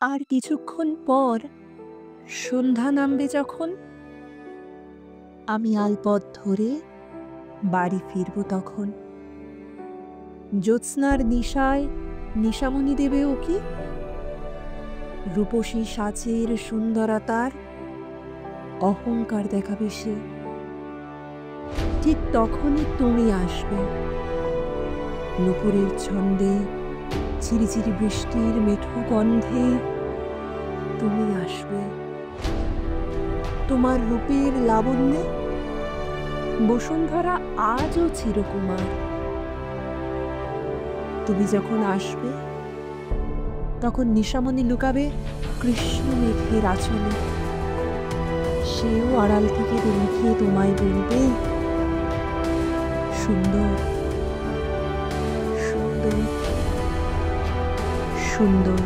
আর কিছুক্ষণ পর সন্ধ্যা নামবে যখন, আমি আলপথ ধরে বাড়ি ফিরব তখন। জ্যোৎস্নার নিশায় নিশামণি দেবে ও কি, রূপসী সাজের সুন্দরতার অহংকার দেখাবে সে। ঠিক তখনই তুমি আসবে, নুপুরের ছন্দে, ঝিরিঝিরি বৃষ্টির মেঠো গন্ধে তুমি আসবে। তোমার রূপের লাবণ্যে বসুন্ধরা আজও চিরকুমার। তুমি যখন আসবে তখন নিশামণি লুকাবে কৃষ্ণ মেঘের আঁচলে। সেও আড়াল থেকে দেখিয়ে তোমায় বলবে, সুন্দর সুন্দর সুন্দর।